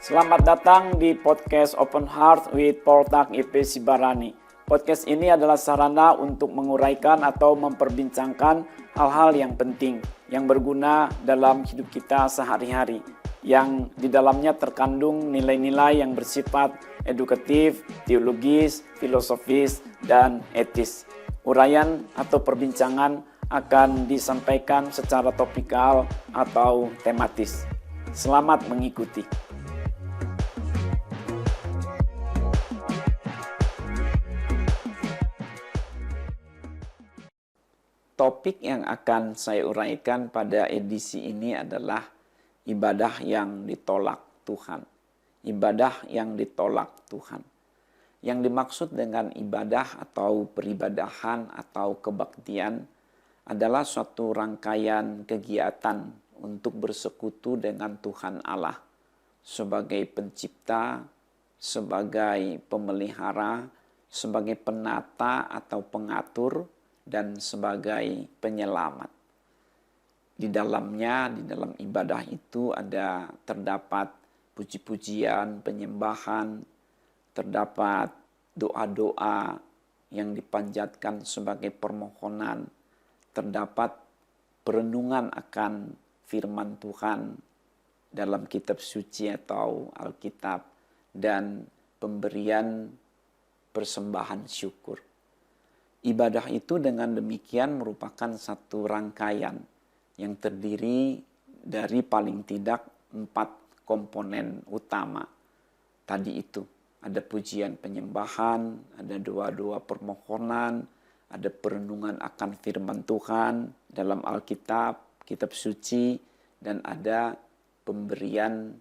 Selamat datang di podcast Open Heart with Portak IP Sibarani. Podcast ini adalah sarana untuk menguraikan atau memperbincangkan hal-hal yang penting, yang berguna dalam hidup kita sehari-hari, yang di dalamnya terkandung nilai-nilai yang bersifat edukatif, teologis, filosofis, dan etis. Uraian atau perbincangan akan disampaikan secara topikal atau tematis. Selamat mengikuti. Topik yang akan saya uraikan pada edisi ini adalah ibadah yang ditolak Tuhan. Ibadah yang ditolak Tuhan. Yang dimaksud dengan ibadah atau peribadahan atau kebaktian adalah suatu rangkaian kegiatan untuk bersekutu dengan Tuhan Allah sebagai pencipta, sebagai pemelihara, sebagai penata atau pengatur, dan sebagai penyelamat. Di dalamnya, di dalam ibadah itu terdapat puji-pujian, penyembahan, terdapat doa-doa yang dipanjatkan sebagai permohonan, terdapat perenungan akan firman Tuhan dalam kitab suci atau Alkitab, dan pemberian persembahan syukur. Ibadah itu dengan demikian merupakan satu rangkaian yang terdiri dari paling tidak 4 komponen utama. Tadi itu ada pujian penyembahan, ada doa-doa permohonan, ada perenungan akan firman Tuhan dalam Alkitab, kitab suci, dan ada pemberian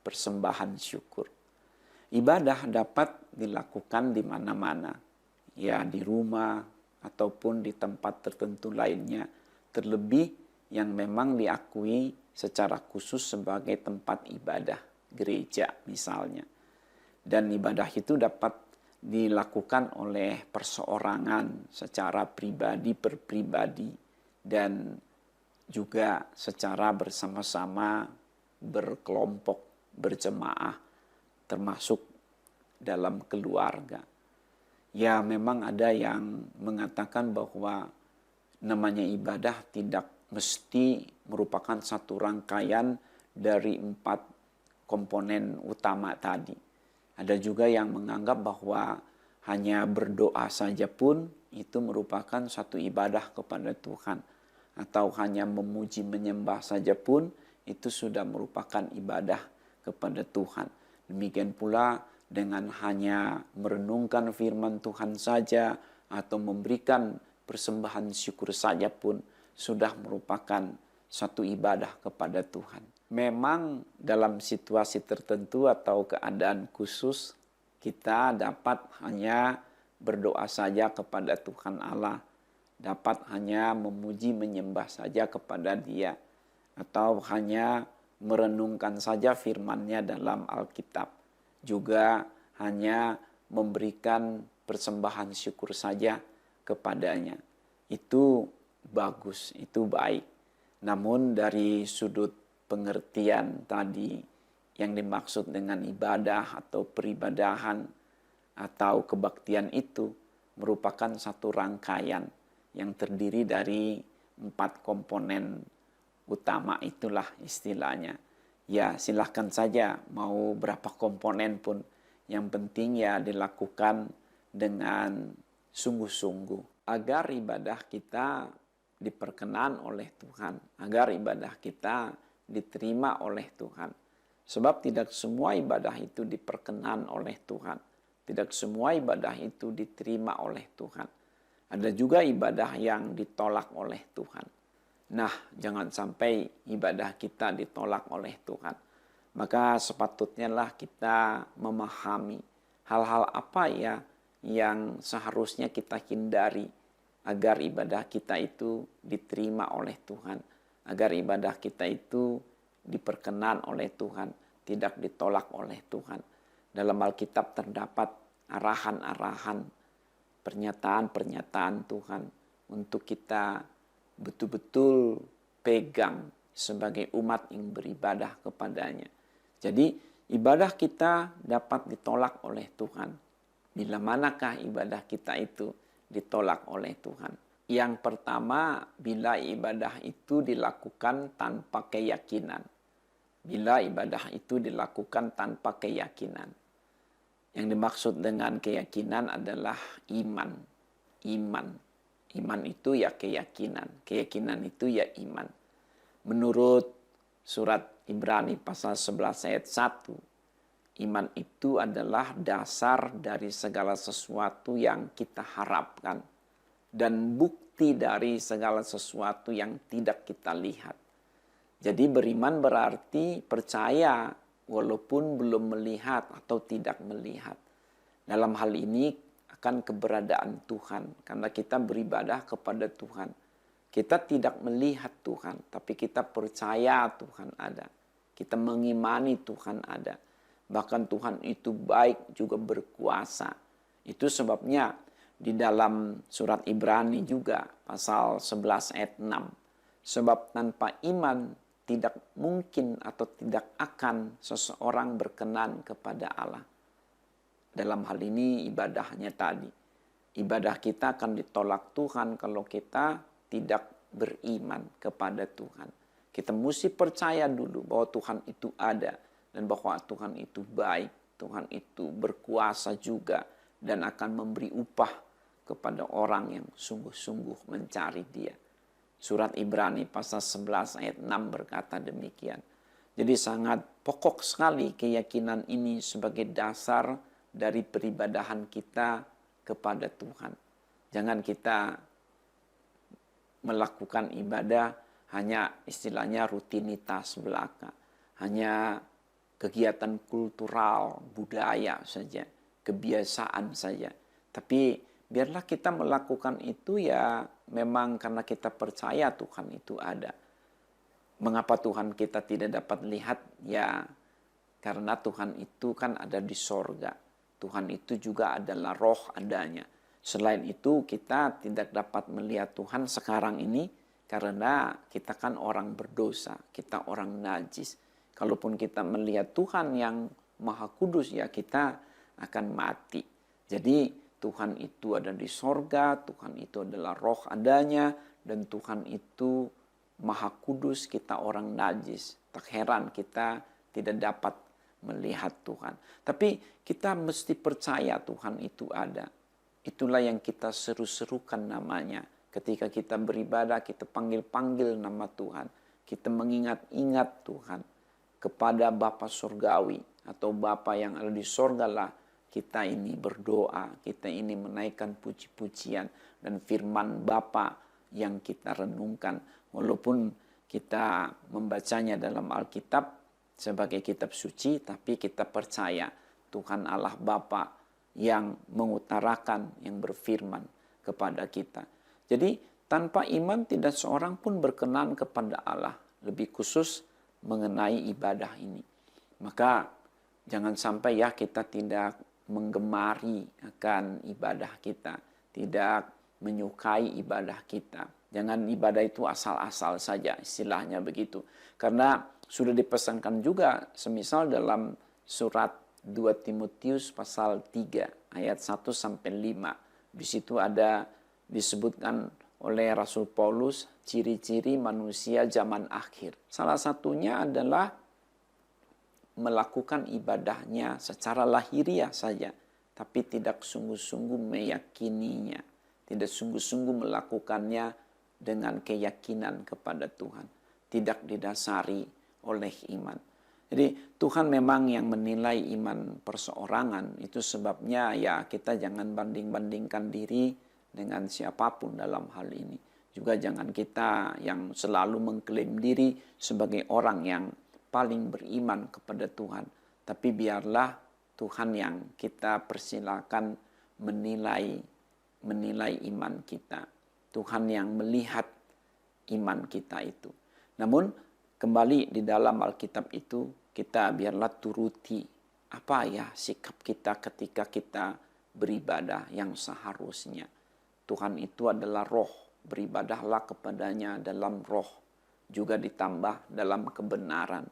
persembahan syukur. Ibadah dapat dilakukan di mana-mana, ya di rumah ataupun di tempat tertentu lainnya, terlebih yang memang diakui secara khusus sebagai tempat ibadah, gereja misalnya. Dan ibadah itu dapat dilakukan oleh perseorangan secara pribadi per pribadi dan juga secara bersama-sama, berkelompok, berjemaah, termasuk dalam keluarga. Ya, memang ada yang mengatakan bahwa namanya ibadah tidak mesti merupakan satu rangkaian dari 4 komponen utama tadi. Ada juga yang menganggap bahwa hanya berdoa saja pun itu merupakan satu ibadah kepada Tuhan. Atau hanya memuji menyembah saja pun itu sudah merupakan ibadah kepada Tuhan. Demikian pula dengan hanya merenungkan firman Tuhan saja atau memberikan persembahan syukur saja pun sudah merupakan suatu ibadah kepada Tuhan. Memang dalam situasi tertentu atau keadaan khusus kita dapat hanya berdoa saja kepada Tuhan Allah, dapat hanya memuji menyembah saja kepada Dia, atau hanya merenungkan saja firman-Nya dalam Alkitab. Juga hanya memberikan persembahan syukur saja kepadanya. Itu bagus, itu baik. Namun dari sudut pengertian tadi yang dimaksud dengan ibadah atau peribadahan atau kebaktian itu merupakan satu rangkaian yang terdiri dari 4 komponen utama, itulah istilahnya. Ya, silahkan saja mau berapa komponen pun. Yang penting ya dilakukan dengan sungguh-sungguh. Agar ibadah kita diperkenan oleh Tuhan. Agar ibadah kita diterima oleh Tuhan. Sebab tidak semua ibadah itu diperkenan oleh Tuhan. Tidak semua ibadah itu diterima oleh Tuhan. Ada juga ibadah yang ditolak oleh Tuhan. Nah, jangan sampai ibadah kita ditolak oleh Tuhan. Maka sepatutnya lah kita memahami hal-hal apa ya yang seharusnya kita hindari agar ibadah kita itu diterima oleh Tuhan. Agar ibadah kita itu diperkenan oleh Tuhan, tidak ditolak oleh Tuhan. Dalam Alkitab terdapat arahan-arahan, pernyataan-pernyataan Tuhan untuk kita betul-betul pegang sebagai umat yang beribadah kepadanya. Jadi ibadah kita dapat ditolak oleh Tuhan. Bila manakah ibadah kita itu ditolak oleh Tuhan? Yang pertama, bila ibadah itu dilakukan tanpa keyakinan. Bila ibadah itu dilakukan tanpa keyakinan. Yang dimaksud dengan keyakinan adalah iman. Iman itu ya keyakinan. Keyakinan itu ya iman. Menurut surat Ibrani pasal 11 ayat 1, iman itu adalah dasar dari segala sesuatu yang kita harapkan dan bukti dari segala sesuatu yang tidak kita lihat. Jadi beriman berarti percaya walaupun belum melihat atau tidak melihat. Dalam hal ini akan keberadaan Tuhan, karena kita beribadah kepada Tuhan. Kita tidak melihat Tuhan, tapi kita percaya Tuhan ada. Kita mengimani Tuhan ada. Bahkan Tuhan itu baik juga berkuasa. Itu sebabnya di dalam surat Ibrani juga pasal 11 ayat 6. Sebab tanpa iman tidak mungkin atau tidak akan seseorang berkenan kepada Allah. Dalam hal ini ibadahnya tadi. Ibadah kita akan ditolak Tuhan kalau kita tidak beriman kepada Tuhan. Kita mesti percaya dulu bahwa Tuhan itu ada dan bahwa Tuhan itu baik, Tuhan itu berkuasa juga dan akan memberi upah kepada orang yang sungguh-sungguh mencari Dia. Surat Ibrani pasal 11 ayat 6 berkata demikian. Jadi sangat pokok sekali keyakinan ini sebagai dasar dari peribadahan kita kepada Tuhan. Jangan kita melakukan ibadah hanya istilahnya rutinitas belaka. Hanya kegiatan kultural, budaya saja, kebiasaan saja. Tapi biarlah kita melakukan itu ya memang karena kita percaya Tuhan itu ada. Mengapa Tuhan kita tidak dapat lihat? Ya karena Tuhan itu kan ada di sorga. Tuhan itu juga adalah roh adanya. Selain itu kita tidak dapat melihat Tuhan sekarang ini karena kita kan orang berdosa, kita orang najis. Kalaupun kita melihat Tuhan yang maha kudus ya kita akan mati. Jadi Tuhan itu ada di sorga, Tuhan itu adalah roh adanya, dan Tuhan itu maha kudus, kita orang najis. Tak heran kita tidak dapat melihat Tuhan. Tapi kita mesti percaya Tuhan itu ada. Itulah yang kita seru-serukan namanya. Ketika kita beribadah, kita panggil-panggil nama Tuhan. Kita mengingat-ingat Tuhan kepada Bapa Surgawi atau Bapa yang ada di sorga lah. Kita ini berdoa, kita ini menaikkan puji-pujian dan firman Bapa yang kita renungkan. Walaupun kita membacanya dalam Alkitab sebagai kitab suci, tapi kita percaya Tuhan Allah Bapa yang mengutarakan, yang berfirman kepada kita. Jadi tanpa iman tidak seorang pun berkenan kepada Allah, lebih khusus mengenai ibadah ini. Maka jangan sampai ya kita tidak menggemari akan ibadah kita, tidak menyukai ibadah kita. Jangan ibadah itu asal-asal saja, istilahnya begitu. Karena sudah dipesankan juga semisal dalam surat 2 Timotius pasal 3 ayat 1 sampai 5. Di situ ada disebutkan oleh Rasul Paulus ciri-ciri manusia zaman akhir. Salah satunya adalah melakukan ibadahnya secara lahiriah saja, tapi tidak sungguh-sungguh meyakininya, tidak sungguh-sungguh melakukannya dengan keyakinan kepada Tuhan, tidak didasari oleh iman. Jadi Tuhan memang yang menilai iman perseorangan, itu sebabnya ya kita jangan banding-bandingkan diri dengan siapapun dalam hal ini. Juga jangan kita yang selalu mengklaim diri sebagai orang yang paling beriman kepada Tuhan. Tapi biarlah Tuhan yang kita persilakan menilai iman kita. Tuhan yang melihat iman kita itu. Namun kembali di dalam Alkitab itu kita biarlah turuti apa ya sikap kita ketika kita beribadah yang seharusnya. Tuhan itu adalah roh, beribadahlah kepadanya dalam roh, juga ditambah dalam kebenaran.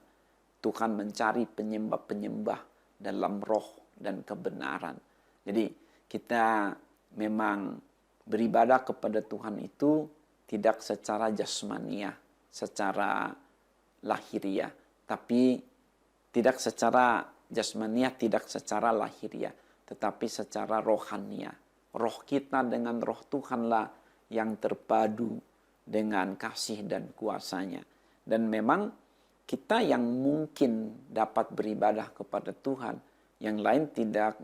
Tuhan mencari penyembah-penyembah dalam roh dan kebenaran. Jadi kita memang beribadah kepada Tuhan itu tidak secara jasmaniah, secara lahiriah, tapi tidak secara jasmaniah, tidak secara lahiriah, tetapi secara rohaniah. Roh kita dengan roh Tuhanlah yang terpadu dengan kasih dan kuasa-Nya. Dan memang kita yang mungkin dapat beribadah kepada Tuhan, yang lain tidak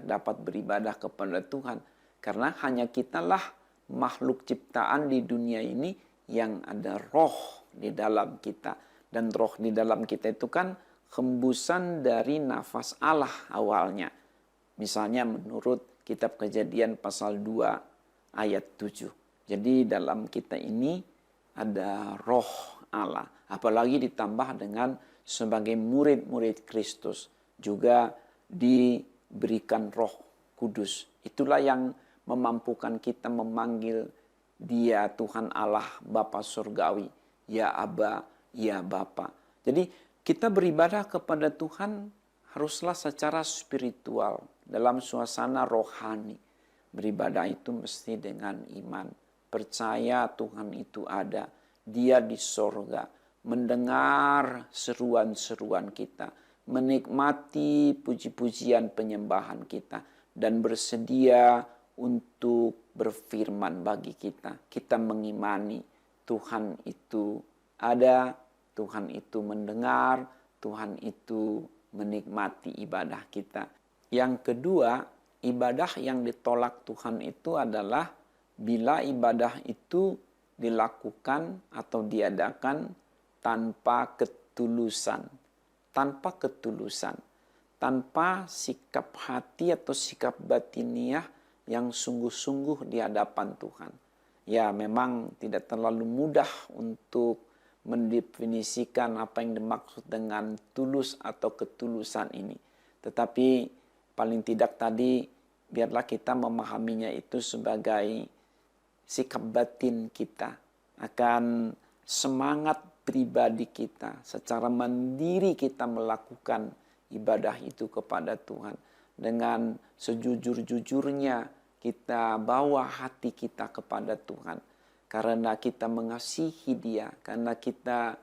dapat beribadah kepada Tuhan. Karena hanya kitalah makhluk ciptaan di dunia ini yang ada roh di dalam kita. Dan roh di dalam kita itu kan hembusan dari nafas Allah awalnya. Misalnya menurut kitab Kejadian pasal 2 ayat 7. Jadi dalam kita ini ada roh Allah. Apalagi ditambah dengan sebagai murid-murid Kristus juga diberikan Roh Kudus. Itulah yang memampukan kita memanggil Dia Tuhan Allah Bapa Surgawi, ya Aba, ya Bapa. Jadi kita beribadah kepada Tuhan haruslah secara spiritual, dalam suasana rohani. Beribadah itu mesti dengan iman, percaya Tuhan itu ada, Dia di sorga, mendengar seruan-seruan kita, menikmati puji-pujian penyembahan kita, dan bersedia untuk berfirman bagi kita. Kita mengimani Tuhan itu ada, Tuhan itu mendengar, Tuhan itu menikmati ibadah kita. Yang kedua, ibadah yang ditolak Tuhan itu adalah bila ibadah itu dilakukan atau diadakan tanpa ketulusan. Tanpa ketulusan. Tanpa sikap hati atau sikap batiniah yang sungguh-sungguh di hadapan Tuhan. Ya, memang tidak terlalu mudah untuk mendefinisikan apa yang dimaksud dengan tulus atau ketulusan ini. Tetapi paling tidak tadi biarlah kita memahaminya itu sebagai sikap batin kita, akan semangat pribadi kita, secara mandiri kita melakukan ibadah itu kepada Tuhan. Dengan sejujur-jujurnya kita bawa hati kita kepada Tuhan. Karena kita mengasihi Dia, karena kita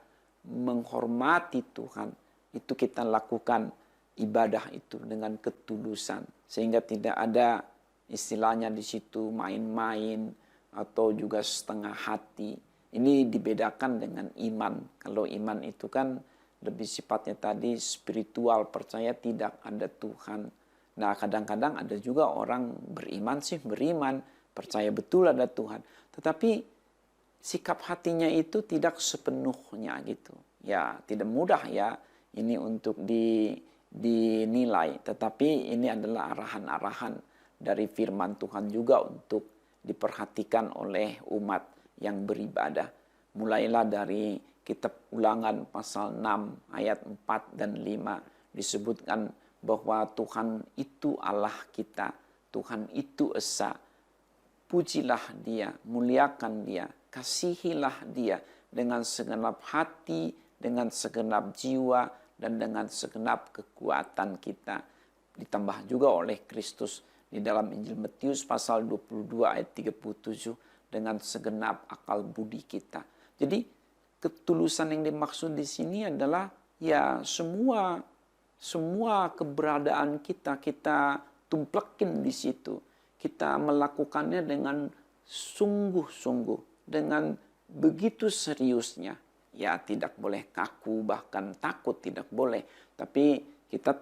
menghormati Tuhan, itu kita lakukan ibadah itu dengan ketulusan. Sehingga tidak ada istilahnya di situ main-main atau juga setengah hati. Ini dibedakan dengan iman. Kalau iman itu kan lebih sifatnya tadi spiritual, percaya tidak ada Tuhan. Nah, kadang-kadang ada juga orang beriman, percaya betul ada Tuhan. Tetapi sikap hatinya itu tidak sepenuhnya gitu. Ya, tidak mudah ya ini untuk dinilai. Tetapi ini adalah arahan-arahan dari firman Tuhan juga untuk diperhatikan oleh umat yang beribadah. Mulailah dari kitab Ulangan pasal 6 ayat 4 dan 5 disebutkan bahwa Tuhan itu Allah kita, Tuhan itu esa. Pujilah Dia, muliakan Dia, kasihilah Dia dengan segenap hati, dengan segenap jiwa, dan dengan segenap kekuatan kita. Ditambah juga oleh Kristus di dalam Injil Matius pasal 22 ayat 37 dengan segenap akal budi kita. Jadi ketulusan yang dimaksud di sini adalah ya semua keberadaan kita tumplekin di situ. Kita melakukannya dengan sungguh-sungguh, dengan begitu seriusnya. Ya, tidak boleh kaku, bahkan takut tidak boleh. Tapi kita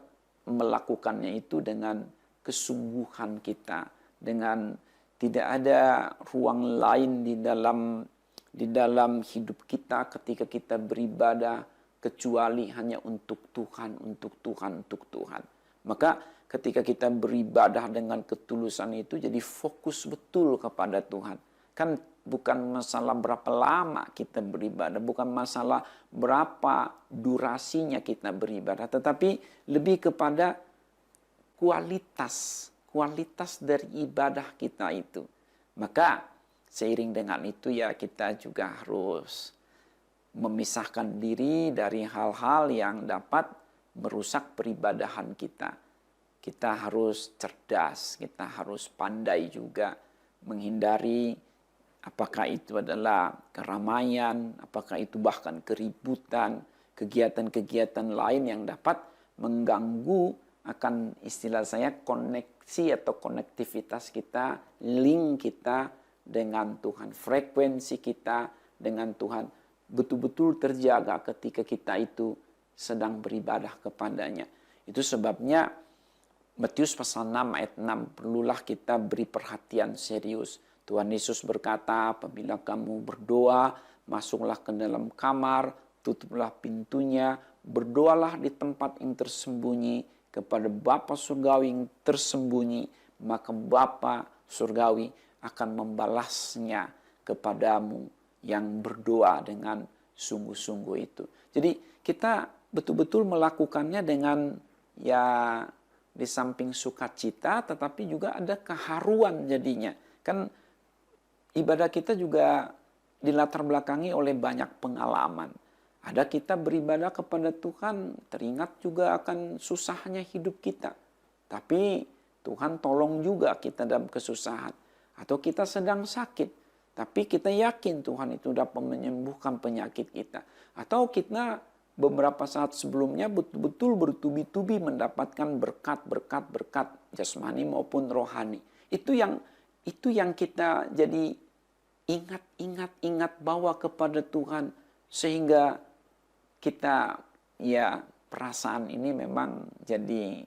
melakukannya itu dengan kesungguhan kita, dengan tidak ada ruang lain di dalam hidup kita ketika kita beribadah kecuali hanya untuk Tuhan. Maka ketika kita beribadah dengan ketulusan itu jadi fokus betul kepada Tuhan. Kan bukan masalah berapa lama kita beribadah, bukan masalah berapa durasinya kita beribadah, tetapi lebih kepada kualitas dari ibadah kita itu. Maka seiring dengan itu ya kita juga harus memisahkan diri dari hal-hal yang dapat merusak peribadahan kita. Kita harus cerdas, kita harus pandai juga menghindari apakah itu adalah keramaian, apakah itu bahkan keributan, kegiatan-kegiatan lain yang dapat mengganggu akan istilah saya koneksi atau konektivitas kita, link kita dengan Tuhan, frekuensi kita dengan Tuhan betul-betul terjaga ketika kita itu sedang beribadah kepadanya. Itu sebabnya Matius pasal 6 ayat 6, perlulah kita beri perhatian serius. Tuhan Yesus berkata, apabila kamu berdoa, masuklah ke dalam kamar, tutuplah pintunya, berdoalah di tempat yang tersembunyi kepada Bapa Surgawi yang tersembunyi, maka Bapa Surgawi akan membalasnya kepadamu yang berdoa dengan sungguh-sungguh itu. Jadi kita betul-betul melakukannya dengan di samping sukacita, tetapi juga ada keharuan jadinya. Kan ibadah kita juga dilatar belakangi oleh banyak pengalaman. Ada kita beribadah kepada Tuhan, teringat juga akan susahnya hidup kita. Tapi Tuhan tolong juga kita dalam kesusahan. Atau kita sedang sakit, tapi kita yakin Tuhan itu dapat menyembuhkan penyakit kita. Atau kita beberapa saat sebelumnya betul-betul bertubi-tubi mendapatkan berkat jasmani maupun rohani. Itu yang kita jadi ingat bawa kepada Tuhan, sehingga kita perasaan ini memang jadi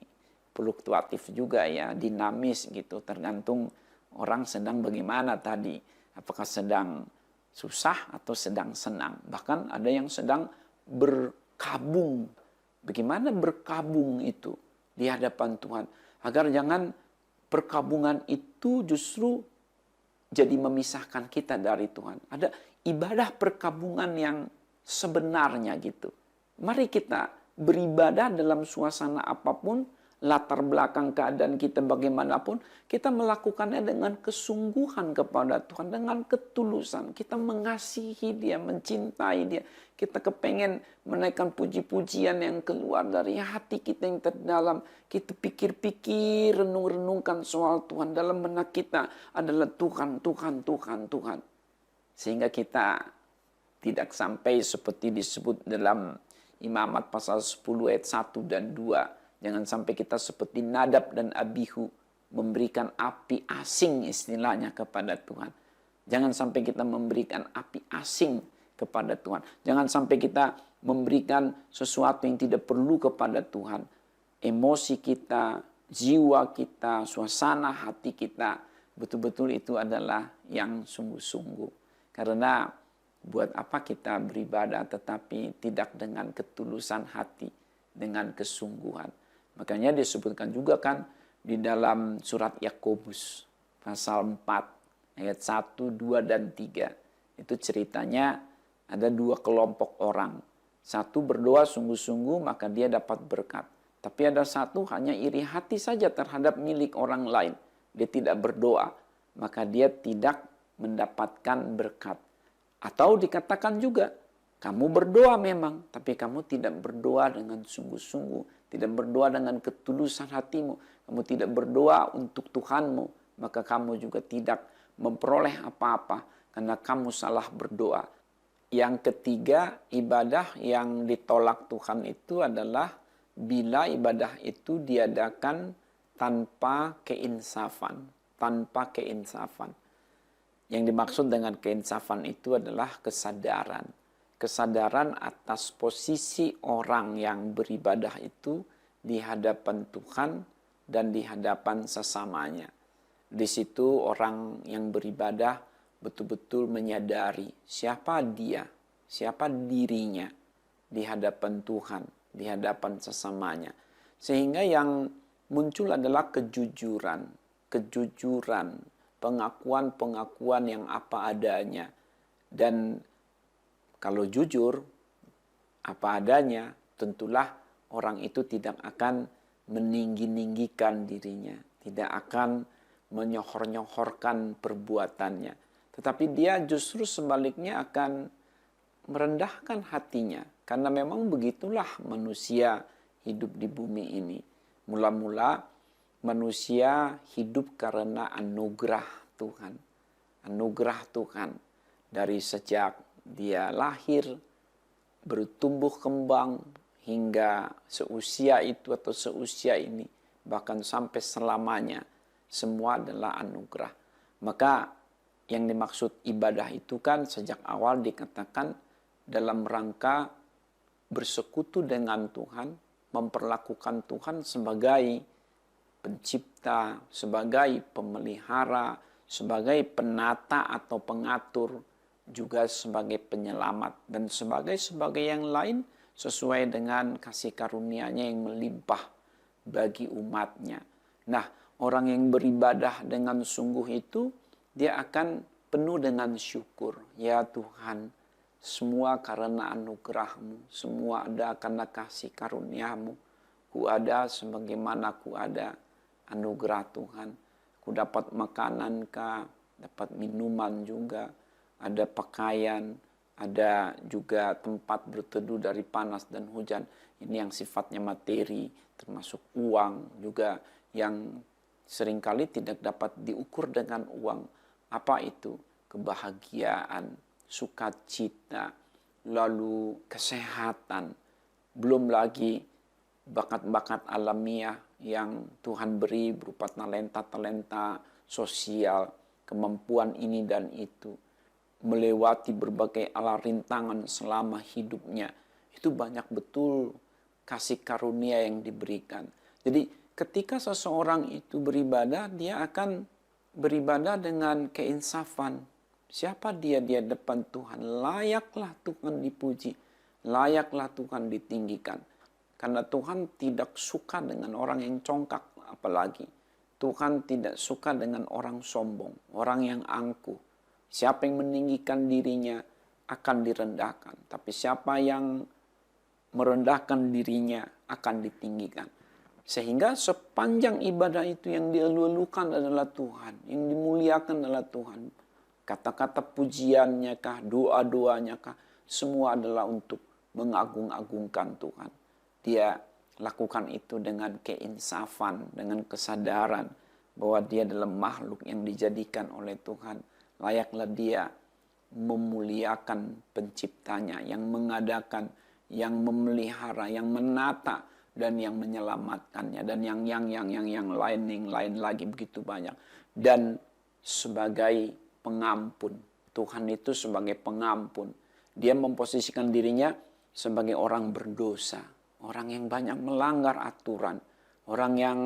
fluktuatif juga ya, dinamis gitu, tergantung orang sedang bagaimana tadi, apakah sedang susah atau sedang senang. Bahkan ada yang sedang berkabung. Bagaimana berkabung itu di hadapan Tuhan, agar jangan perkabungan itu justru jadi memisahkan kita dari Tuhan. Ada ibadah perkabungan yang sebenarnya gitu. Mari kita beribadah dalam suasana apapun, latar belakang keadaan kita bagaimanapun, kita melakukannya dengan kesungguhan kepada Tuhan, dengan ketulusan. Kita mengasihi Dia, mencintai Dia. Kita kepengen menaikkan puji-pujian yang keluar dari hati kita yang terdalam. Kita pikir-pikir, renung-renungkan soal Tuhan. Dalam benak kita adalah Tuhan, Tuhan, Tuhan, Tuhan. Sehingga kita tidak sampai seperti disebut dalam Imamat pasal 10 ayat 1 dan 2. Jangan sampai kita seperti Nadab dan Abihu, memberikan api asing istilahnya kepada Tuhan. Jangan sampai kita memberikan api asing kepada Tuhan. Jangan sampai kita memberikan sesuatu yang tidak perlu kepada Tuhan. Emosi kita, jiwa kita, suasana hati kita, betul-betul itu adalah yang sungguh-sungguh. Karena buat apa kita beribadah tetapi tidak dengan ketulusan hati, dengan kesungguhan. Makanya disebutkan juga kan di dalam surat Yakobus pasal 4 ayat 1, 2, dan 3. Itu ceritanya ada dua kelompok orang. Satu berdoa sungguh-sungguh maka dia dapat berkat. Tapi ada satu hanya iri hati saja terhadap milik orang lain. Dia tidak berdoa, maka dia tidak mendapatkan berkat. Atau dikatakan juga, kamu berdoa memang, tapi kamu tidak berdoa dengan sungguh-sungguh, tidak berdoa dengan ketulusan hatimu, kamu tidak berdoa untuk Tuhanmu, maka kamu juga tidak memperoleh apa-apa karena kamu salah berdoa. Yang ketiga, ibadah yang ditolak Tuhan itu adalah bila ibadah itu diadakan tanpa keinsafan, tanpa keinsafan. Yang dimaksud dengan keinsafan itu adalah kesadaran. Kesadaran atas posisi orang yang beribadah itu di hadapan Tuhan dan di hadapan sesamanya. Di situ orang yang beribadah betul-betul menyadari siapa dia, siapa dirinya di hadapan Tuhan, di hadapan sesamanya. Sehingga yang muncul adalah kejujuran, pengakuan-pengakuan yang apa adanya. Dan kalau jujur, apa adanya, tentulah orang itu tidak akan meninggi-ninggikan dirinya, tidak akan menyohor-nyohorkan perbuatannya. Tetapi dia justru sebaliknya akan merendahkan hatinya. Karena memang begitulah manusia hidup di bumi ini. Mula-mula manusia hidup karena anugerah Tuhan. Anugerah Tuhan. Dari sejak dia lahir, bertumbuh kembang, hingga seusia itu atau seusia ini, bahkan sampai selamanya, semua adalah anugerah. Maka yang dimaksud ibadah itu kan sejak awal dikatakan dalam rangka bersekutu dengan Tuhan, memperlakukan Tuhan sebagai pencipta, sebagai pemelihara, sebagai penata atau pengatur, juga sebagai penyelamat, dan sebagai yang lain sesuai dengan kasih karunia-Nya yang melimpah bagi umatnya. Nah, orang yang beribadah dengan sungguh itu, dia akan penuh dengan syukur. Ya Tuhan, semua karena anugerah-Mu, semua ada karena kasih karunia-Mu. Ku ada sebagaimana ku ada, anugerah Tuhan. Ku dapat makanan kah, dapat minuman juga, ada pakaian, ada juga tempat berteduh dari panas dan hujan. Ini yang sifatnya materi, termasuk uang juga yang seringkali tidak dapat diukur dengan uang. Apa itu? Kebahagiaan, sukacita, lalu kesehatan. Belum lagi bakat-bakat alamiah yang Tuhan beri berupa talenta-talenta sosial, kemampuan ini dan itu. Melewati berbagai ala rintangan selama hidupnya. Itu banyak betul kasih karunia yang diberikan. Jadi ketika seseorang itu beribadah, dia akan beribadah dengan keinsafan. Siapa dia di hadapan Tuhan? Layaklah Tuhan dipuji. Layaklah Tuhan ditinggikan. Karena Tuhan tidak suka dengan orang yang congkak apalagi. Tuhan tidak suka dengan orang sombong, orang yang angkuh. Siapa yang meninggikan dirinya akan direndahkan. Tapi siapa yang merendahkan dirinya akan ditinggikan. Sehingga sepanjang ibadah itu yang dielu-elukan adalah Tuhan. Yang dimuliakan adalah Tuhan. Kata-kata pujiannya kah, doa-doanya kah, semua adalah untuk mengagung-agungkan Tuhan. Dia lakukan itu dengan keinsafan, dengan kesadaran bahwa dia adalah makhluk yang dijadikan oleh Tuhan. Layaklah dia memuliakan penciptanya, yang mengadakan, yang memelihara, yang menata, dan yang menyelamatkannya, dan yang lain lagi begitu banyak. Dan sebagai pengampun, Tuhan itu sebagai pengampun. Dia memposisikan dirinya sebagai orang berdosa, orang yang banyak melanggar aturan, orang yang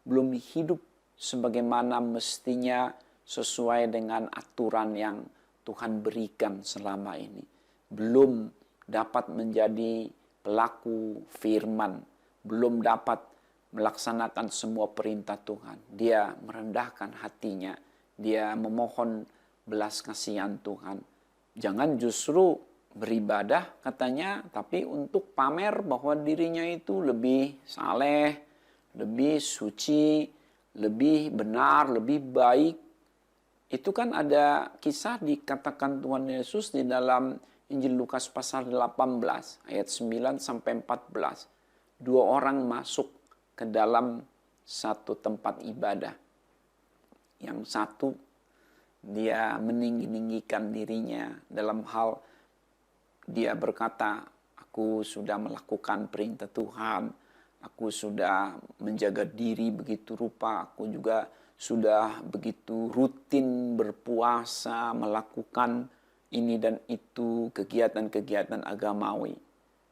belum hidup sebagaimana mestinya sesuai dengan aturan yang Tuhan berikan selama ini. Belum dapat menjadi pelaku firman, belum dapat melaksanakan semua perintah Tuhan. Dia merendahkan hatinya, dia memohon belas kasihan Tuhan. Jangan justru beribadah katanya, tapi untuk pamer bahwa dirinya itu lebih saleh, lebih suci, lebih benar, lebih baik. Itu kan ada kisah dikatakan Tuhan Yesus di dalam Injil Lukas pasal 18 ayat 9 sampai 14. Dua orang masuk ke dalam satu tempat ibadah. Yang satu dia meninggi-ninggikan dirinya dalam hal dia berkata, aku sudah melakukan perintah Tuhan, aku sudah menjaga diri begitu rupa, aku juga sudah begitu rutin berpuasa, melakukan ini dan itu, kegiatan-kegiatan agamawi.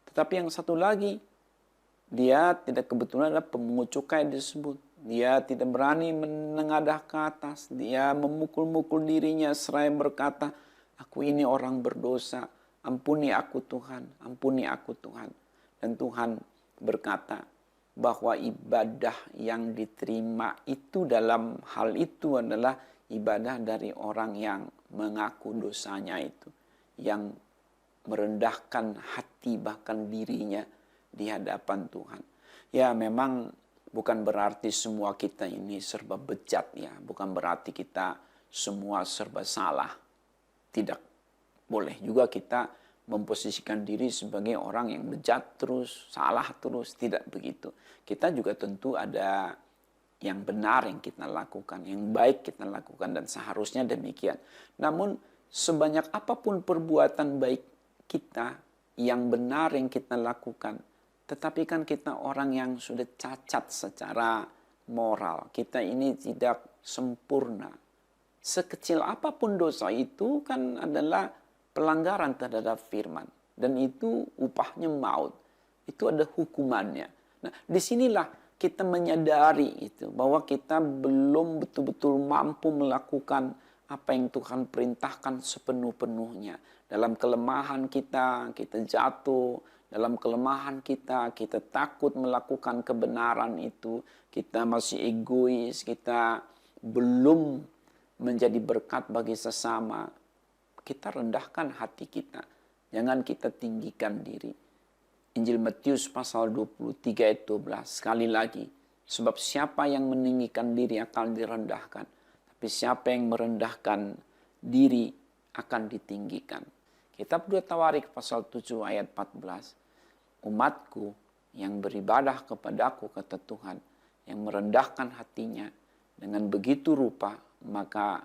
Tetapi yang satu lagi, dia tidak kebetulan ada pemungut cukai disebut. Dia tidak berani menengadah ke atas. Dia memukul-mukul dirinya seraya berkata, aku ini orang berdosa, ampuni aku Tuhan, ampuni aku Tuhan. Dan Tuhan berkata, bahwa ibadah yang diterima itu dalam hal itu adalah ibadah dari orang yang mengaku dosanya itu. Yang merendahkan hati bahkan dirinya di hadapan Tuhan. Ya memang bukan berarti semua kita ini serba bejat ya. Bukan berarti kita semua serba salah. Tidak boleh juga kita memposisikan diri sebagai orang yang bejat terus, salah terus, tidak begitu. Kita juga tentu ada yang benar yang kita lakukan, yang baik kita lakukan, dan seharusnya demikian. Namun sebanyak apapun perbuatan baik kita, yang benar yang kita lakukan, tetapi kan kita orang yang sudah cacat secara moral. Kita ini tidak sempurna. Sekecil apapun dosa itu kan adalah pelanggaran terhadap firman. Dan itu upahnya maut. Itu ada hukumannya. Nah, disinilah kita menyadari itu, bahwa kita belum betul-betul mampu melakukan apa yang Tuhan perintahkan sepenuh-penuhnya. Dalam kelemahan kita jatuh. Dalam kelemahan kita takut melakukan kebenaran itu. Kita masih egois, kita belum menjadi berkat bagi sesama. Kita rendahkan hati kita. Jangan kita tinggikan diri. Injil Matius pasal 23 ayat 12. Sekali lagi. Sebab siapa yang meninggikan diri akan direndahkan. Tapi siapa yang merendahkan diri akan ditinggikan. Kitab 2 Tawarik pasal 7 ayat 14. Umatku yang beribadah kepadaku, kata Tuhan, yang merendahkan hatinya dengan begitu rupa, maka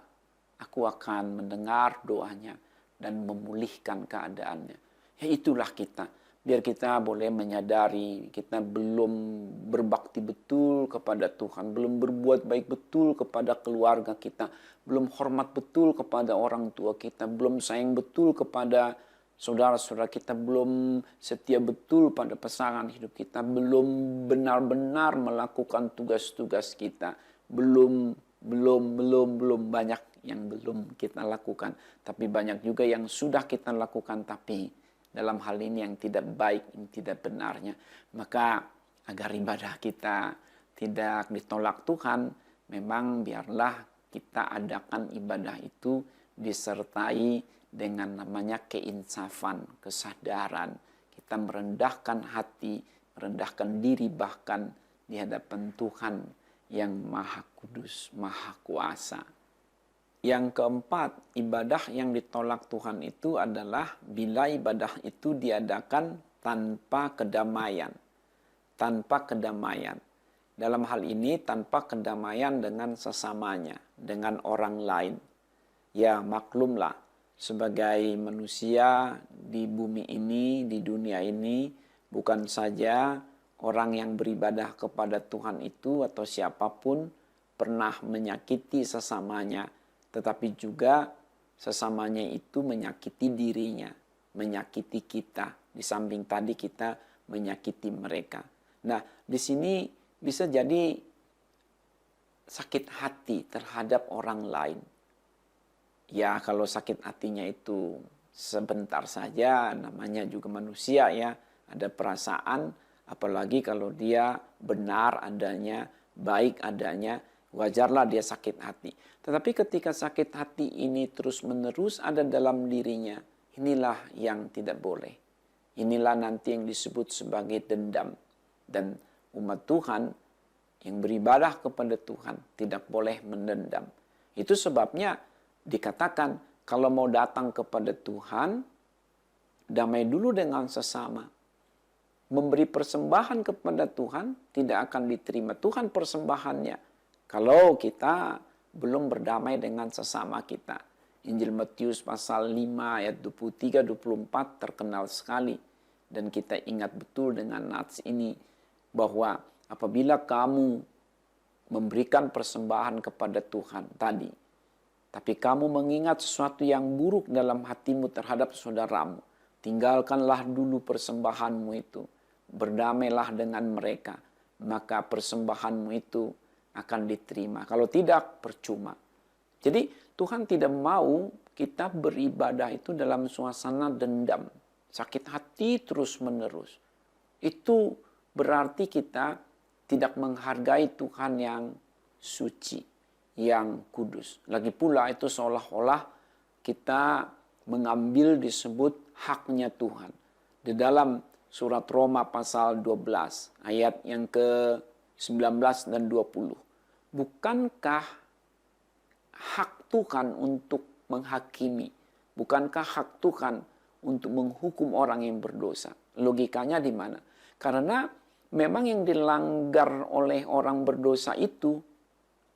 aku akan mendengar doanya dan memulihkan keadaannya. Ya, itulah kita. Biar kita boleh menyadari kita belum berbakti betul kepada Tuhan, belum berbuat baik betul kepada keluarga kita, belum hormat betul kepada orang tua kita, belum sayang betul kepada saudara-saudara kita, belum setia betul pada pasangan hidup kita, belum benar-benar melakukan tugas-tugas kita, belum banyak yang belum kita lakukan, tapi banyak juga yang sudah kita lakukan, tapi dalam hal ini yang tidak baik, yang tidak benarnya. Maka agar ibadah kita tidak ditolak Tuhan, memang biarlah kita adakan ibadah itu disertai dengan namanya keinsafan, kesadaran. Kita merendahkan hati, merendahkan diri bahkan di hadapan Tuhan yang Maha Kudus, Maha Kuasa. Yang keempat, ibadah yang ditolak Tuhan itu adalah bila ibadah itu diadakan tanpa kedamaian. Tanpa kedamaian. Dalam hal ini tanpa kedamaian dengan sesamanya, dengan orang lain. Ya, maklumlah, sebagai manusia di bumi ini, di dunia ini, bukan saja orang yang beribadah kepada Tuhan itu atau siapapun pernah menyakiti sesamanya, tetapi juga sesamanya itu menyakiti dirinya, menyakiti kita. Di samping tadi kita menyakiti mereka. Nah, di sini bisa jadi sakit hati terhadap orang lain. Ya, kalau sakit hatinya itu sebentar saja, namanya juga manusia ya, ada perasaan, apalagi kalau dia benar adanya, baik adanya, wajarlah dia sakit hati. Tetapi ketika sakit hati ini terus-menerus ada dalam dirinya, inilah yang tidak boleh. Inilah nanti yang disebut sebagai dendam. Dan umat Tuhan yang beribadah kepada Tuhan tidak boleh mendendam. Itu sebabnya dikatakan kalau mau datang kepada Tuhan, damai dulu dengan sesama. Memberi persembahan kepada Tuhan tidak akan diterima Tuhan persembahannya kalau kita belum berdamai dengan sesama kita. Injil Matius pasal 5 ayat 23-24 terkenal sekali. Dan kita ingat betul dengan nats ini, bahwa apabila kamu memberikan persembahan kepada Tuhan tadi, tapi kamu mengingat sesuatu yang buruk dalam hatimu terhadap saudaramu, tinggalkanlah dulu persembahanmu itu. Berdamailah dengan mereka, maka persembahanmu itu akan diterima. Kalau tidak, percuma. Jadi Tuhan tidak mau kita beribadah itu dalam suasana dendam, sakit hati terus-menerus. Itu berarti kita tidak menghargai Tuhan yang suci, yang kudus. Lagi pula itu seolah-olah kita mengambil disebut haknya Tuhan. Di dalam surat Roma pasal 12 ayat yang ke-19 dan 20. Bukankah hak Tuhan untuk menghakimi? Bukankah hak Tuhan untuk menghukum orang yang berdosa. Logikanya di mana? Karena memang yang dilanggar oleh orang berdosa itu,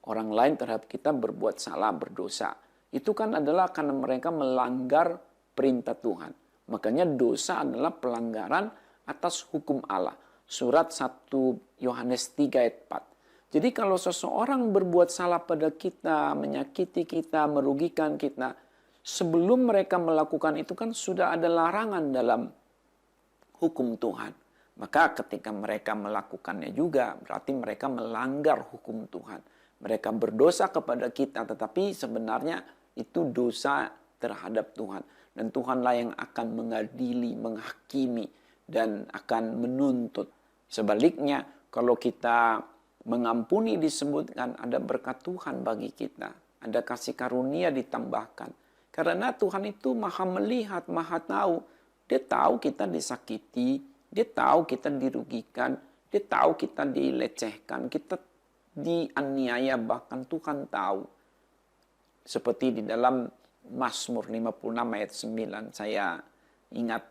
orang lain terhadap kita berbuat salah, berdosa. Itu kan adalah karena mereka melanggar perintah Tuhan. Makanya dosa adalah pelanggaran atas hukum Allah. Surat 1 Yohanes 3 ayat 4. Jadi kalau seseorang berbuat salah pada kita, menyakiti kita, merugikan kita, sebelum mereka melakukan itu kan sudah ada larangan dalam hukum Tuhan. Maka ketika mereka melakukannya juga, berarti mereka melanggar hukum Tuhan. Mereka berdosa kepada kita, tetapi sebenarnya itu dosa terhadap Tuhan. Dan Tuhanlah yang akan mengadili, menghakimi, dan akan menuntut. Sebaliknya, kalau kita mengampuni disebutkan ada berkat Tuhan bagi kita. Ada kasih karunia ditambahkan. Karena Tuhan itu maha melihat, maha tahu. Dia tahu kita disakiti, dia tahu kita dirugikan, dia tahu kita dilecehkan, kita dianiaya, bahkan Tuhan tahu. Seperti di dalam Mazmur 56 ayat 9, saya ingat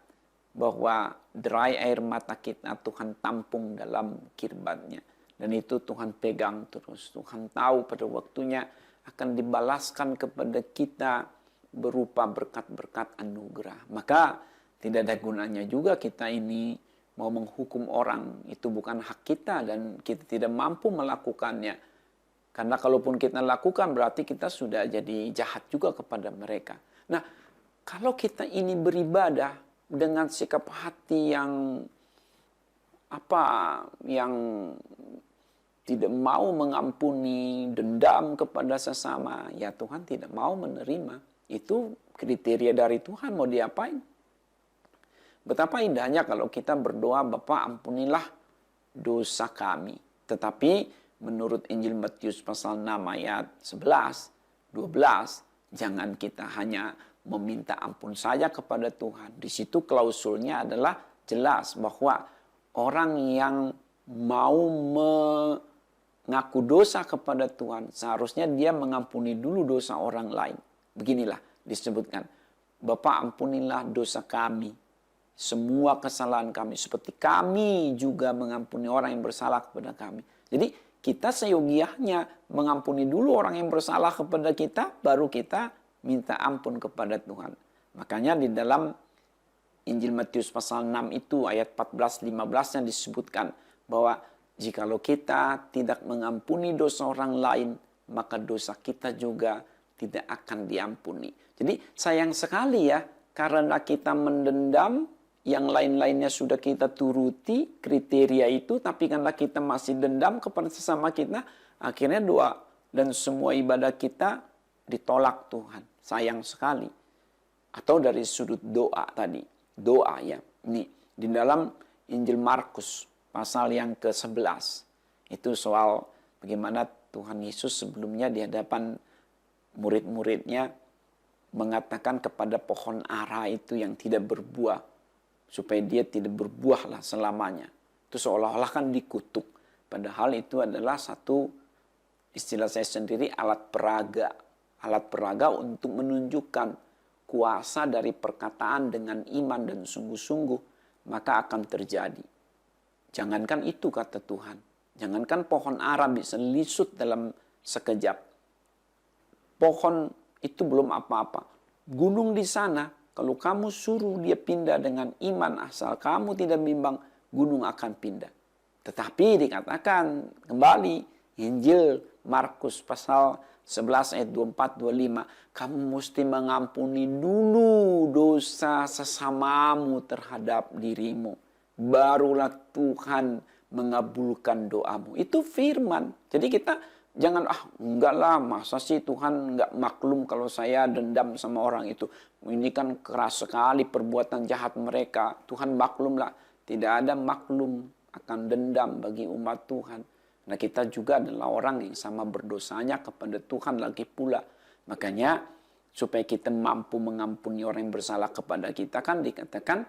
bahwa derai air mata kita Tuhan tampung dalam kirbatnya. Dan itu Tuhan pegang terus. Tuhan tahu pada waktunya akan dibalaskan kepada kita berupa berkat-berkat anugerah. Maka tidak ada gunanya juga kita ini mau menghukum orang. Itu bukan hak kita dan kita tidak mampu melakukannya. Karena kalaupun kita lakukan berarti kita sudah jadi jahat juga kepada mereka. Nah, kalau kita ini beribadah dengan sikap hati yang tidak mau mengampuni, dendam kepada sesama, ya Tuhan tidak mau menerima. Itu kriteria dari Tuhan, mau diapain? Betapa indahnya kalau kita berdoa, Bapa ampunilah dosa kami. Tetapi menurut Injil Matius pasal 6 ayat 11, 12, jangan kita hanya meminta ampun saja kepada Tuhan. Di situ klausulnya adalah jelas bahwa orang yang mau mengaku dosa kepada Tuhan, seharusnya dia mengampuni dulu dosa orang lain. Beginilah disebutkan, Bapa ampunilah dosa kami, semua kesalahan kami, seperti kami juga mengampuni orang yang bersalah kepada kami. Jadi kita seyogianya mengampuni dulu orang yang bersalah kepada kita, baru kita minta ampun kepada Tuhan. Makanya di dalam Injil Matius pasal 6 itu ayat 14-15 yang disebutkan bahwa jikalau kita tidak mengampuni dosa orang lain, maka dosa kita juga tidak akan diampuni. Jadi sayang sekali ya, karena kita mendendam, yang lain-lainnya sudah kita turuti kriteria itu, tapi karena kita masih dendam kepada sesama kita, akhirnya doa dan semua ibadah kita ditolak Tuhan. Sayang sekali. Atau dari sudut doa tadi. Doa ya. Ini di dalam Injil Markus pasal yang ke-11. Itu soal bagaimana Tuhan Yesus sebelumnya di hadapan murid-muridnya mengatakan kepada pohon ara itu yang tidak berbuah, supaya dia tidak berbuahlah selamanya. Itu seolah-olah kan dikutuk. Padahal itu adalah satu, istilah saya sendiri, alat peraga. Alat peraga untuk menunjukkan kuasa dari perkataan dengan iman dan sungguh-sungguh, maka akan terjadi. Jangankan itu kata Tuhan. Jangankan pohon ara bisa lisut dalam sekejap. Pohon itu belum apa-apa. Gunung di sana, kalau kamu suruh dia pindah dengan iman, asal kamu tidak bimbang, gunung akan pindah. Tetapi dikatakan kembali, Injil Markus pasal 11 ayat 24-25, kamu mesti mengampuni dulu dosa sesamamu terhadap dirimu. Barulah Tuhan mengabulkan doamu. Itu firman. Jadi kita jangan, enggak lah, masa sih Tuhan enggak maklum kalau saya dendam sama orang itu. Ini kan keras sekali perbuatan jahat mereka. Tuhan maklum lah. Tidak ada maklum akan dendam bagi umat Tuhan. Nah kita juga adalah orang yang sama berdosanya kepada Tuhan lagi pula. Makanya supaya kita mampu mengampuni orang yang bersalah kepada kita kan dikatakan,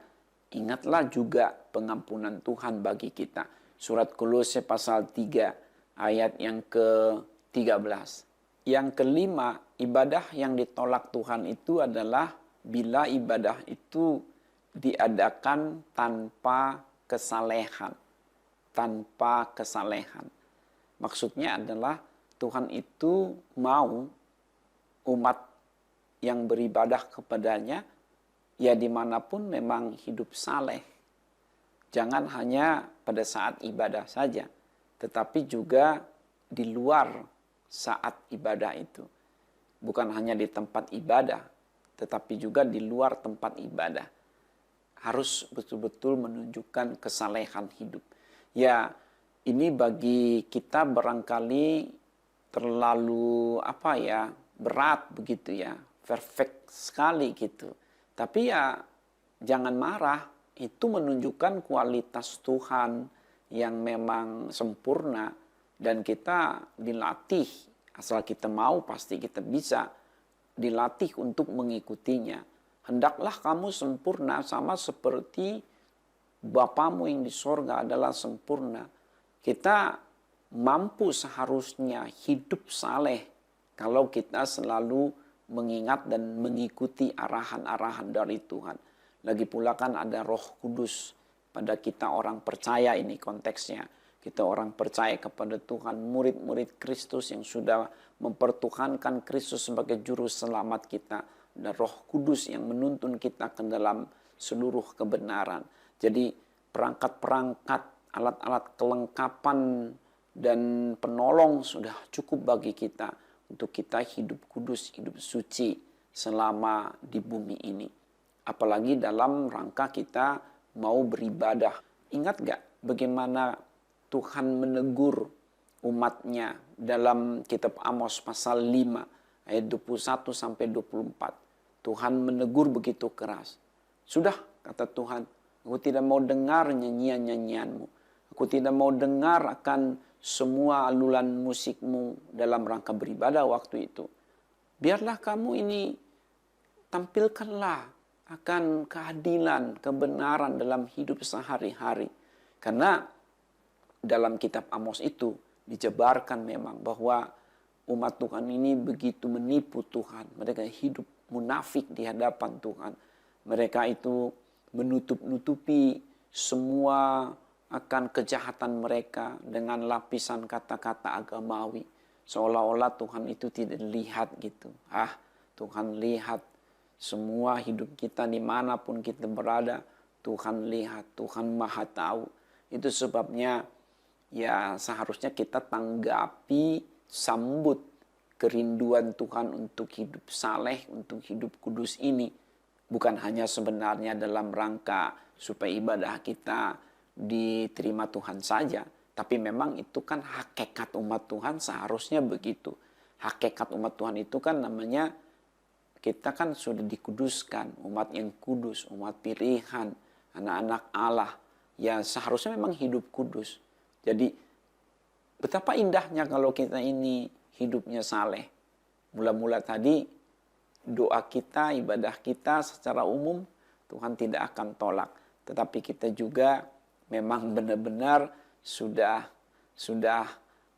ingatlah juga pengampunan Tuhan bagi kita. Surat Kolose pasal 3 ayat yang ke-13. Yang kelima, ibadah yang ditolak Tuhan itu adalah bila ibadah itu diadakan tanpa kesalehan. Tanpa kesalehan. Maksudnya adalah Tuhan itu mau umat yang beribadah kepadanya, ya dimanapun memang hidup saleh. Jangan hanya pada saat ibadah saja, tetapi juga di luar saat ibadah itu. Bukan hanya di tempat ibadah, tetapi juga di luar tempat ibadah. Harus betul-betul menunjukkan kesalehan hidup. Ya, ini bagi kita barangkali terlalu berat begitu ya, perfect sekali gitu. Tapi ya jangan marah, itu menunjukkan kualitas Tuhan yang memang sempurna dan kita dilatih, asal kita mau pasti kita bisa dilatih untuk mengikutinya. Hendaklah kamu sempurna sama seperti Bapamu yang di sorga adalah sempurna. Kita mampu seharusnya hidup saleh kalau kita selalu mengingat dan mengikuti arahan-arahan dari Tuhan. Lagi pula kan ada Roh Kudus pada kita orang percaya, ini konteksnya. Kita orang percaya kepada Tuhan, murid-murid Kristus yang sudah mempertuhankan Kristus sebagai juru selamat kita. Dan Roh Kudus yang menuntun kita ke dalam seluruh kebenaran. Jadi perangkat-perangkat, alat-alat kelengkapan dan penolong sudah cukup bagi kita untuk kita hidup kudus, hidup suci selama di bumi ini. Apalagi dalam rangka kita mau beribadah. Ingat gak bagaimana Tuhan menegur umatnya dalam kitab Amos pasal 5 ayat 21 sampai 24. Tuhan menegur begitu keras. Sudah, kata Tuhan, aku tidak mau dengar nyanyian-nyanyianmu. Aku tidak mau dengar akan semua alulan musikmu dalam rangka beribadah waktu itu. Biarlah kamu ini tampilkanlah akan keadilan, kebenaran dalam hidup sehari-hari. Karena dalam kitab Amos itu dijabarkan memang bahwa umat Tuhan ini begitu menipu Tuhan. Mereka hidup munafik di hadapan Tuhan. Mereka itu menutup-nutupi semua akan kejahatan mereka dengan lapisan kata-kata agamawi. Seolah-olah Tuhan itu tidak lihat gitu. Tuhan lihat semua hidup kita dimanapun kita berada. Tuhan lihat, Tuhan maha tahu. Itu sebabnya ya seharusnya kita tanggapi, sambut kerinduan Tuhan untuk hidup saleh, untuk hidup kudus ini. Bukan hanya sebenarnya dalam rangka supaya ibadah kita diterima Tuhan saja. Tapi memang itu kan hakikat umat Tuhan seharusnya begitu. Hakikat umat Tuhan itu kan namanya kita kan sudah dikuduskan. Umat yang kudus, umat pilihan, anak-anak Allah. Ya seharusnya memang hidup kudus. Jadi betapa indahnya kalau kita ini hidupnya saleh. Mula-mula tadi doa kita, ibadah kita secara umum Tuhan tidak akan tolak. Tetapi kita juga memang benar-benar sudah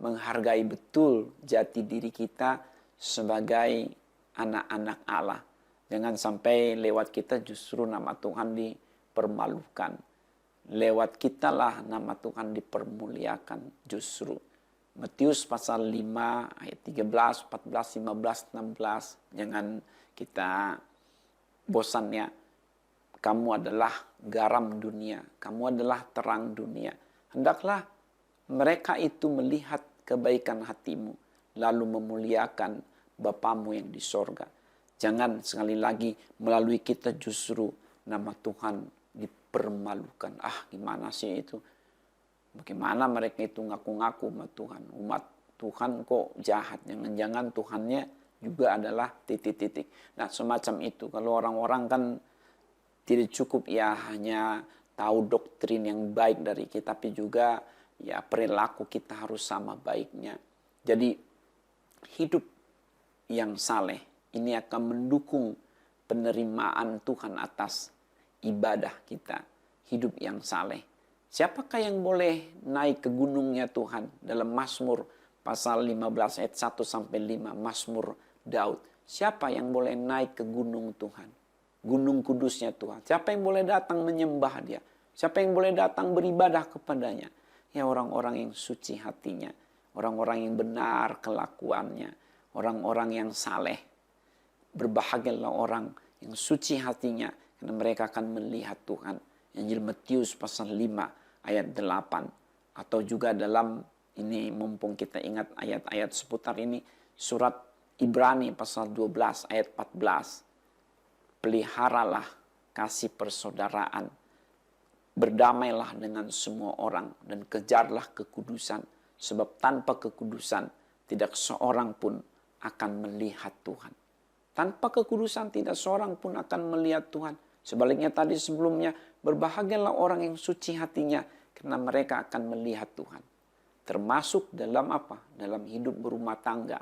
menghargai betul jati diri kita sebagai anak-anak Allah. Jangan sampai lewat kita justru nama Tuhan dipermalukan. Lewat kita lah nama Tuhan dipermuliakan justru. Matius pasal 5 ayat 13, 14, 15, 16. Jangan kita bosan ya. Kamu adalah garam dunia. Kamu adalah terang dunia. Hendaklah mereka itu melihat kebaikan hatimu. Lalu memuliakan Bapamu yang di sorga. Jangan sekali lagi melalui kita justru nama Tuhan dipermalukan. Gimana sih itu? Bagaimana mereka itu ngaku-ngaku umat Tuhan. Umat Tuhan kok jahat. Jangan-jangan Tuhannya juga adalah titik-titik. Nah semacam itu. Kalau orang-orang kan tidak cukup ya hanya tahu doktrin yang baik dari kita, tapi juga ya perilaku kita harus sama baiknya. Jadi hidup yang saleh ini akan mendukung penerimaan Tuhan atas ibadah kita. Hidup yang saleh. Siapakah yang boleh naik ke gunungnya Tuhan? Dalam Mazmur pasal 15 ayat 1-5, Mazmur Daud. Siapa yang boleh naik ke gunung Tuhan? gunung kudusnya Tuhan. Siapa yang boleh datang menyembah dia? Siapa yang boleh datang beribadah kepadanya? Ya orang-orang yang suci hatinya, orang-orang yang benar kelakuannya, orang-orang yang saleh. Berbahagialah orang yang suci hatinya, karena mereka akan melihat Tuhan. Injil Matius pasal 5 ayat 8. Atau juga dalam ini, mumpung kita ingat ayat-ayat seputar ini, surat Ibrani pasal 12 ayat 14. Peliharalah kasih persaudaraan. Berdamailah dengan semua orang dan kejarlah kekudusan. Sebab tanpa kekudusan tidak seorang pun akan melihat Tuhan. Tanpa kekudusan tidak seorang pun akan melihat Tuhan. Sebaliknya tadi sebelumnya, berbahagialah orang yang suci hatinya karena mereka akan melihat Tuhan. Termasuk dalam apa? Dalam hidup berumah tangga.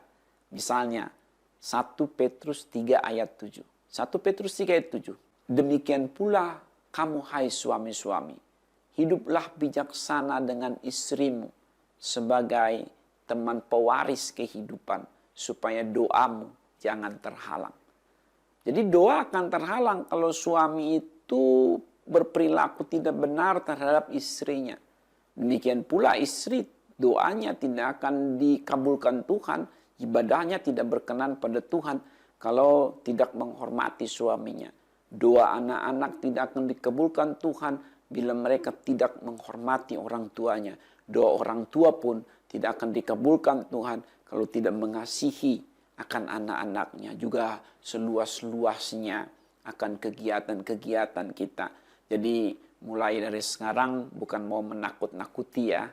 Misalnya 1 Petrus 3 ayat 7. 1 Petrus 3 ayat 7. Demikian pula kamu hai suami-suami, hiduplah bijaksana dengan istrimu sebagai teman pewaris kehidupan, supaya doamu jangan terhalang. Jadi doa akan terhalang kalau suami itu berperilaku tidak benar terhadap istrinya. Demikian pula istri, doanya tidak akan dikabulkan Tuhan, ibadahnya tidak berkenan pada Tuhan kalau tidak menghormati suaminya. Doa anak-anak tidak akan dikabulkan Tuhan bila mereka tidak menghormati orang tuanya. Doa orang tua pun tidak akan dikabulkan Tuhan kalau tidak mengasihi akan anak-anaknya. Juga seluas-luasnya akan kegiatan-kegiatan kita. Jadi mulai dari sekarang bukan mau menakut-nakuti ya.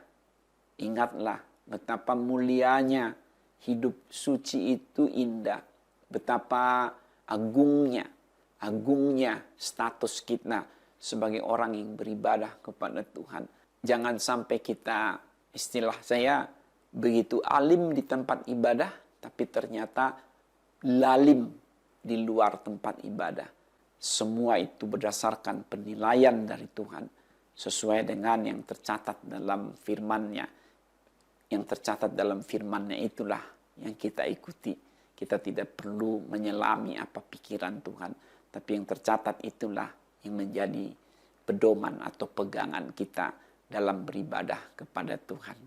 Ingatlah betapa mulianya hidup suci itu indah. Betapa agungnya status kita sebagai orang yang beribadah kepada Tuhan. Jangan sampai kita, istilah saya, begitu alim di tempat ibadah, tapi ternyata lalim di luar tempat ibadah. Semua itu berdasarkan penilaian dari Tuhan, sesuai dengan yang tercatat dalam firman-Nya. Yang tercatat dalam firman-Nya itulah yang kita ikuti. Kita tidak perlu menyelami apa pikiran Tuhan. Tapi yang tercatat itulah yang menjadi pedoman atau pegangan kita dalam beribadah kepada Tuhan.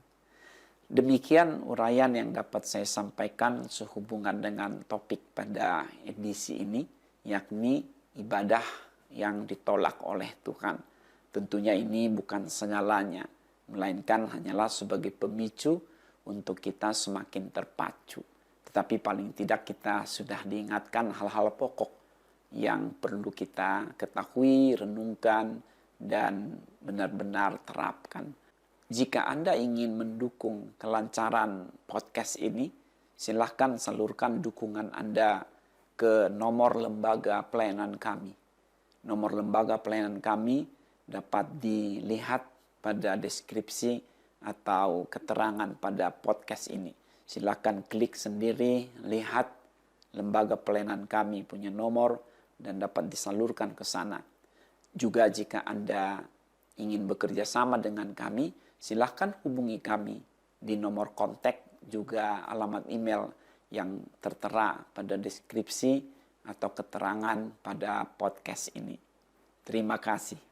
Demikian uraian yang dapat saya sampaikan sehubungan dengan topik pada edisi ini, yakni ibadah yang ditolak oleh Tuhan. Tentunya ini bukan segalanya, melainkan hanyalah sebagai pemicu untuk kita semakin terpacu. Tetapi paling tidak kita sudah diingatkan hal-hal pokok yang perlu kita ketahui, renungkan, dan benar-benar terapkan. Jika Anda ingin mendukung kelancaran podcast ini, silahkan salurkan dukungan Anda ke nomor lembaga pelayanan kami. Nomor lembaga pelayanan kami dapat dilihat pada deskripsi atau keterangan pada podcast ini. Silahkan klik sendiri, lihat lembaga pelayanan kami punya nomor, dan dapat disalurkan ke sana. Juga jika Anda ingin bekerja sama dengan kami, silahkan hubungi kami di nomor kontak, juga alamat email yang tertera pada deskripsi atau keterangan pada podcast ini. Terima kasih.